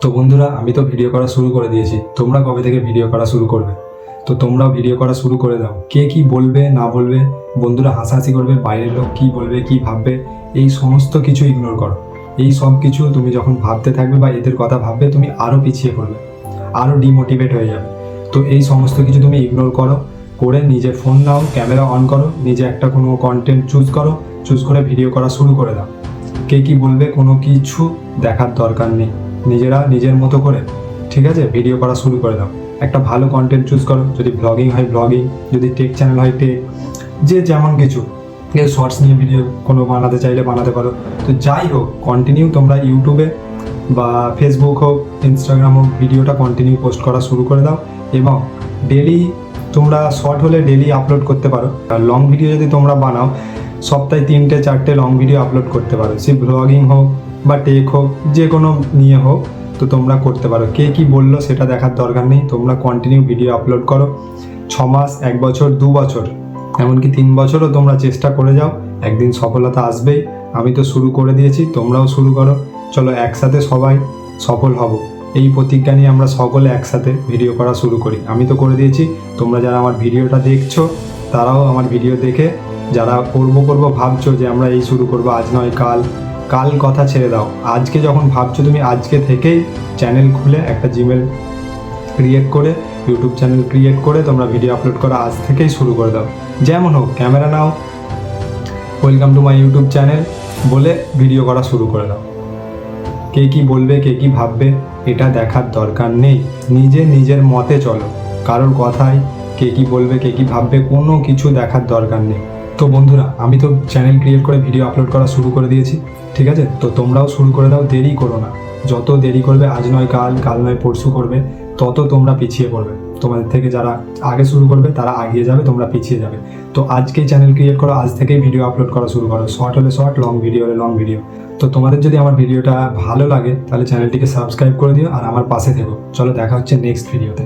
তো বন্ধুরা, আমি তো ভিডিও করা শুরু করে দিয়েছি। তোমরা কবে থেকে ভিডিও করা শুরু করবে? তো তোমরাও ভিডিও করা শুরু করে দাও। কে কি বলবে না বলবে, বন্ধুরা হাসাহাসি করবে, বাইরের লোক কি বলবে কি ভাববে, এই সমস্ত কিছু ইগনোর করো। এই সব কিছু তুমি যখন ভাবতে থাকবে বা এদের কথা ভাববে, তুমি আরও পিছিয়ে পড়বে, আরও ডিমোটিভেট হয়ে যাবে। তো এই সমস্ত কিছু তুমি ইগনোর করো, করে নিজে ফোন নাও, ক্যামেরা অন করো, নিজে একটা কোনো কন্টেন্ট চুজ করে ভিডিও করা শুরু করে দাও। কে কি বলবে কোনো কিছু দেখার দরকার নেই। নিজেরা নিজের মতো করে, ঠিক আছে, ভিডিও করা শুরু করে দাও। একটা ভালো কন্টেন্ট চুজ করো, যদি ব্লগিং হয় ব্লগিং, যদি টেক চ্যানেল হয় টেক, যে যেমন কিছু, শর্টস নিয়ে ভিডিও কোনো বানাতে চাইলে বানাতে পারো। তো যাই হোক, কন্টিনিউ তোমরা ইউটিউবে বা ফেসবুক হোক, ইনস্টাগ্রাম হোক, ভিডিওটা কন্টিনিউ পোস্ট করা শুরু করে দাও। এবং ডেলি তোমরা শর্ট হলে ডেলি আপলোড করতে পারো। আর লং ভিডিও যদি তোমরা বানাও, সপ্তাহে 3-4টে লং ভিডিও আপলোড করতে পারো। সে ব্লগিং হোক বা টেক হোক, যে কোনো নিয়ে হোক, তো তোমরা করতে পারো। কে কি বললো সেটা দেখার দরকার নেই, তোমরা কন্টিনিউ ভিডিও আপলোড করো। 6 মাস, 1 বছর, 2 বছর, এমনকি 3 বছরও তোমরা চেষ্টা করে যাও, একদিন সফলতা আসবেই। আমি তো শুরু করে দিয়েছি, তোমরাও শুরু করো। চলো একসাথে সবাই সফল হব, এই প্রতিজ্ঞা নিয়ে আমরা সকলে একসাথে ভিডিও করা শুরু করি। আমি তো করে দিয়েছি, তোমরা যারা আমার ভিডিওটা দেখছো তারাও আমার ভিডিও দেখে, যারা করবো ভাবছো যে আমরা এই শুরু করবো, আজ নয় কাল কথা ছেড়ে দাও। আজকে যখন ভাবছো, তুমি আজকে থেকেই চ্যানেল খুলে একটা জিমেল ক্রিয়েট করে, ইউটিউব চ্যানেল ক্রিয়েট করে তোমরা ভিডিও আপলোড করা আজ থেকেই শুরু করে দাও। যেমন হোক, camera now, welcome to my YouTube channel বলে ভিডিও করা শুরু করে দাও। কে কি বলবে, কে কি ভাববে, এটা দেখার দরকার নেই। নিজের মতে চলো, কারোর কথায় কে কি বলবে, কে কি ভাববে, কোনো কিছু দেখার দরকার নেই। তো বন্ধুরা, আমি তো চ্যানেল ক্রিয়েট করে ভিডিও আপলোড করা শুরু করে দিয়েছি, ঠিক আছে? তো তোমরাও শুরু করে দাও, দেরি করো না। যত দেরি করবে, আজ নয় কাল নয় পরশু করবে, তত তোমরা পিছিয়ে পড়বে। তোমাদের থেকে যারা আগে শুরু করবে তারা এগিয়ে যাবে, তোমরা পিছিয়ে যাবে। তো আজকেই চ্যানেল ক্রিয়েট করো, আজ থেকেই ভিডিও আপলোড করা শুরু করো। শর্ট হলে শর্ট, লং ভিডিও হলে লং ভিডিও। তো তোমাদের যদি আমার ভিডিওটা ভালো লাগে তাহলে চ্যানেলটিকে সাবস্ক্রাইব করে দিও আর আমার পাশে থেকো। চলো দেখা হচ্ছে নেক্সট ভিডিওতে।